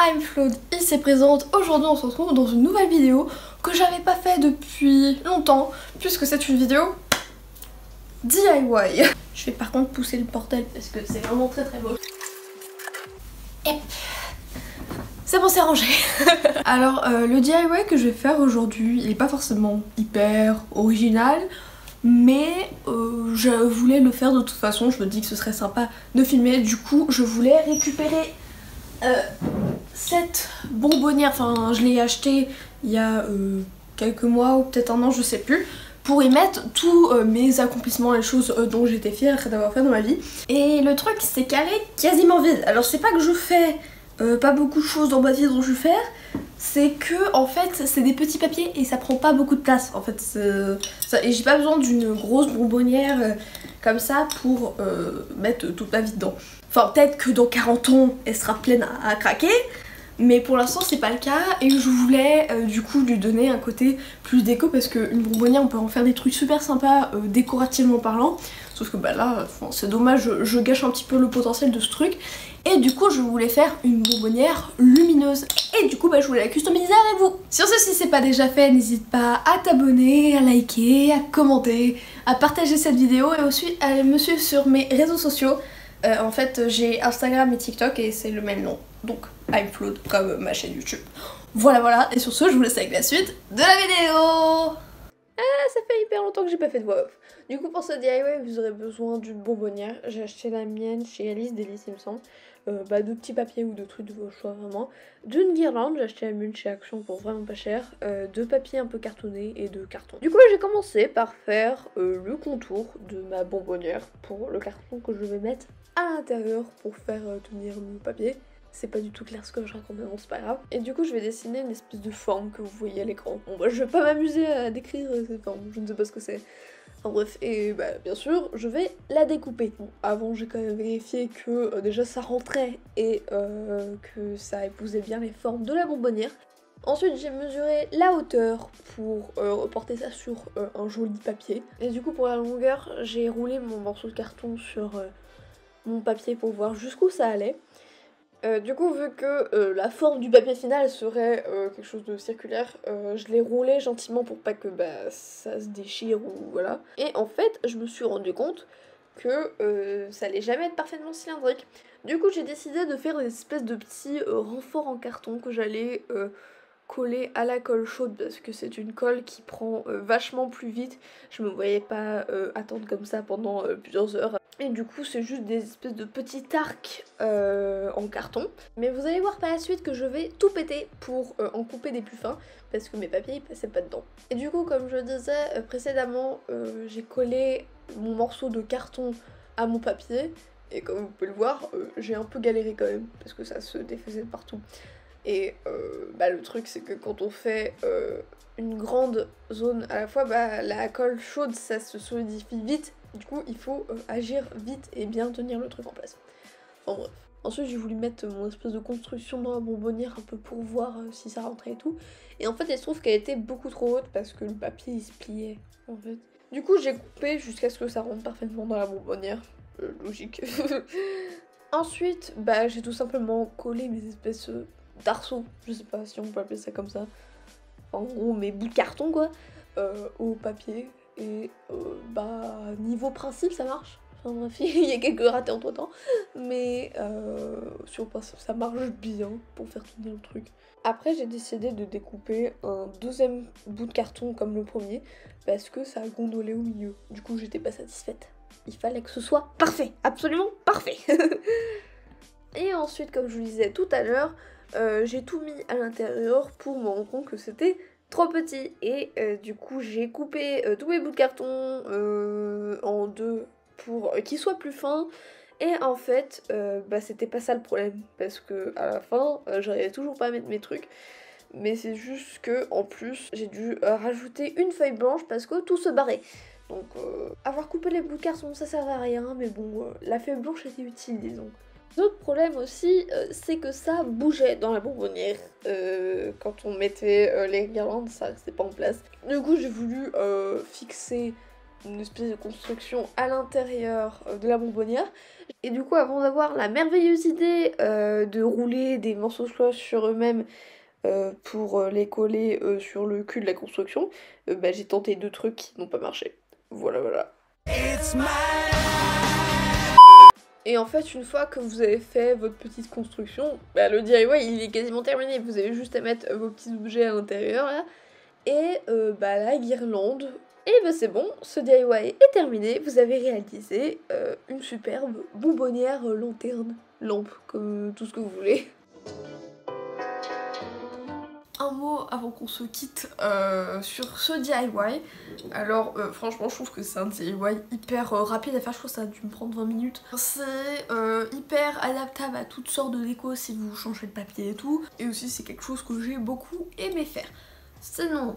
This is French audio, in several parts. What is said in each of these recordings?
I'm Flood, ici présente. Aujourd'hui on se retrouve dans une nouvelle vidéo que j'avais pas fait depuis longtemps puisque c'est une vidéo DIY. Je vais par contre pousser le portail parce que c'est vraiment très beau. Et c'est bon, c'est rangé. Alors le DIY que je vais faire aujourd'hui, il est pas forcément hyper original, mais je voulais le faire de toute façon. Je me dis que ce serait sympa de filmer, du coup je voulais récupérer cette bonbonnière, enfin je l'ai acheté il y a quelques mois ou peut-être un an, je sais plus, pour y mettre tous mes accomplissements, les choses dont j'étais fière d'avoir fait dans ma vie. Et le truc c'est qu'elle est quasiment vide. Alors c'est pas que je fais pas beaucoup de choses dans ma vie dont je vais faire, c'est que en fait c'est des petits papiers et ça prend pas beaucoup de place en fait. Et j'ai pas besoin d'une grosse bonbonnière comme ça pour mettre toute ma vie dedans. Enfin peut-être que dans 40 ans elle sera pleine à craquer, mais pour l'instant c'est pas le cas et je voulais du coup lui donner un côté plus déco parce qu'une bonbonnière on peut en faire des trucs super sympas décorativement parlant. Sauf que bah là c'est dommage, je gâche un petit peu le potentiel de ce truc. Et du coup je voulais faire une bonbonnière lumineuse. Et du coup bah, je voulais la customiser avec vous. Sur ce, si c'est pas déjà fait, n'hésite pas à t'abonner, à liker, à commenter, à partager cette vidéo et aussi à me suivre sur mes réseaux sociaux. En fait j'ai Instagram et TikTok et c'est le même nom. Donc I'm Flood comme ma chaîne YouTube. Voilà, et sur ce je vous laisse avec la suite de la vidéo. Ça fait hyper longtemps que j'ai pas fait de voix off. Du coup pour ce DIY vous aurez besoin d'une bonbonnière. J'ai acheté la mienne chez Alice Délice il me semble. De petits papiers ou de trucs de vos choix vraiment. D'une guirlande, j'ai acheté la mienne chez Action pour vraiment pas cher. De papier un peu cartonné et de carton. Du coup j'ai commencé par faire le contour de ma bonbonnière pour le carton que je vais mettre à l'intérieur pour faire tenir le papier. C'est pas du tout clair ce que je raconte, mais bon c'est pas grave. Et du coup je vais dessiner une espèce de forme que vous voyez à l'écran. Bon bah je vais pas m'amuser à décrire cette forme, je ne sais pas ce que c'est. Enfin bref, et bah bien sûr je vais la découper. Bon, avant j'ai quand même vérifié que déjà ça rentrait et que ça épousait bien les formes de la bonbonnière. Ensuite j'ai mesuré la hauteur pour reporter ça sur un joli papier. Et du coup pour la longueur j'ai roulé mon morceau de carton sur mon papier pour voir jusqu'où ça allait. Du coup, vu que la forme du papier final serait quelque chose de circulaire, je l'ai roulé gentiment pour pas que ça se déchire ou voilà. Et en fait, je me suis rendu compte que ça allait jamais être parfaitement cylindrique. Du coup, j'ai décidé de faire des espèces de petits renforts en carton que j'allais coller à la colle chaude parce que c'est une colle qui prend vachement plus vite. Je me voyais pas attendre comme ça pendant plusieurs heures. Et du coup c'est juste des espèces de petits arcs en carton. Mais vous allez voir par la suite que je vais tout péter pour en couper des plus fins parce que mes papiers ils passaient pas dedans. Et du coup comme je disais précédemment, j'ai collé mon morceau de carton à mon papier. Et comme vous pouvez le voir, j'ai un peu galéré quand même parce que ça se défaisait de partout. Et le truc c'est que quand on fait une grande zone à la fois, la colle chaude ça se solidifie vite. Du coup il faut agir vite et bien tenir le truc en place. Enfin bref. Ensuite j'ai voulu mettre mon espèce de construction dans la bonbonnière un peu pour voir si ça rentrait et tout. Et en fait il se trouve qu'elle était beaucoup trop haute parce que le papier il se pliait en fait. Du coup j'ai coupé jusqu'à ce que ça rentre parfaitement dans la bonbonnière. Logique. Ensuite j'ai tout simplement collé mes espèces d'arceaux, je sais pas si on peut appeler ça comme ça. En gros mes bouts de carton quoi, au papier. Et niveau principe ça marche. Enfin bref, il y a quelques ratés entre temps. Mais sur le principe ça marche bien pour faire tenir le truc. Après j'ai décidé de découper un deuxième bout de carton comme le premier parce que ça a gondolé au milieu. Du coup j'étais pas satisfaite. Il fallait que ce soit parfait, absolument parfait. Et ensuite comme je vous disais tout à l'heure, j'ai tout mis à l'intérieur pour me rendre compte que c'était trop petit. Et du coup j'ai coupé tous mes bouts de carton en deux pour qu'ils soient plus fins. Et en fait c'était pas ça le problème parce que à la fin j'arrivais toujours pas à mettre mes trucs. Mais c'est juste que en plus j'ai dû rajouter une feuille blanche parce que tout se barrait. Donc avoir coupé les bouts de carton ça servait à rien, mais bon la feuille blanche était utile disons. L'autre problème aussi, c'est que ça bougeait dans la bonbonnière. Quand on mettait les guirlandes, ça restait pas en place. Du coup, j'ai voulu fixer une espèce de construction à l'intérieur de la bonbonnière. Et du coup, avant d'avoir la merveilleuse idée de rouler des morceaux de cloche sur eux-mêmes pour les coller sur le cul de la construction, bah, j'ai tenté 2 trucs qui n'ont pas marché. Voilà, voilà. Et en fait, une fois que vous avez fait votre petite construction, bah, le DIY il est quasiment terminé. Vous avez juste à mettre vos petits objets à l'intérieur là. Et bah, la guirlande. Et bah c'est bon, ce DIY est terminé. Vous avez réalisé une superbe bonbonnière lanterne, lampe, comme tout ce que vous voulez. Un mot avant qu'on se quitte sur ce DIY. Alors franchement je trouve que c'est un DIY hyper rapide à faire, je crois que ça a dû me prendre 20 minutes. C'est hyper adaptable à toutes sortes de déco si vous changez de papier et tout. Et aussi c'est quelque chose que j'ai beaucoup aimé faire. Sinon,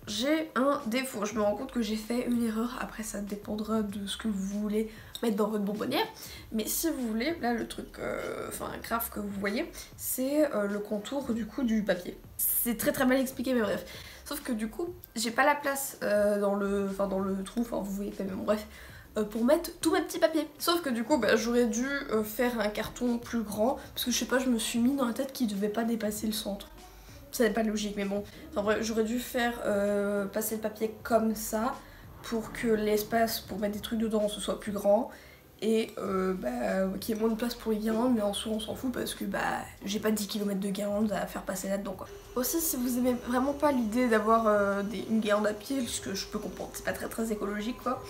j'ai un défaut, je me rends compte que j'ai fait une erreur, après ça dépendra de ce que vous voulez mettre dans votre bonbonnière, mais si vous voulez, là le truc, grave que vous voyez, c'est le contour du coup du papier. C'est très mal expliqué mais bref, sauf que du coup j'ai pas la place dans le trou, enfin vous voyez pas mais bon bref, pour mettre tous mes petits papiers. Sauf que du coup bah, j'aurais dû faire un carton plus grand, parce que je sais pas, je me suis mis dans la tête qu'il devait pas dépasser le centre. Ça n'est pas logique mais bon, en vrai j'aurais dû faire passer le papier comme ça pour que l'espace pour mettre des trucs dedans ce soit plus grand et qu'il y ait moins de place pour les guirlandes, mais en soi on s'en fout parce que bah j'ai pas 10 km de guirlandes à faire passer là-dedans quoi. Aussi si vous aimez vraiment pas l'idée d'avoir une guirlande à pied, ce que je peux comprendre, c'est pas très écologique quoi,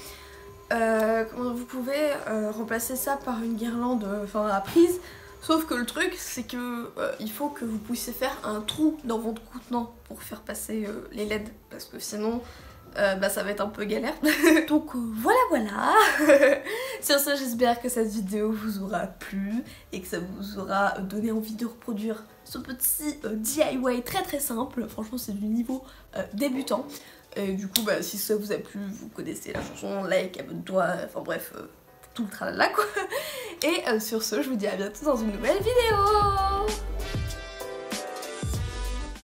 vous pouvez remplacer ça par une guirlande à prise. Sauf que le truc, c'est que il faut que vous puissiez faire un trou dans votre contenant pour faire passer les LED, parce que sinon, ça va être un peu galère. Donc voilà. Sur ce, j'espère que cette vidéo vous aura plu et que ça vous aura donné envie de reproduire ce petit DIY très simple. Franchement, c'est du niveau débutant. Et du coup, si ça vous a plu, vous connaissez la chanson, like, abonne-toi, enfin bref... tout le tralala quoi. Et sur ce, je vous dis à bientôt dans une nouvelle vidéo.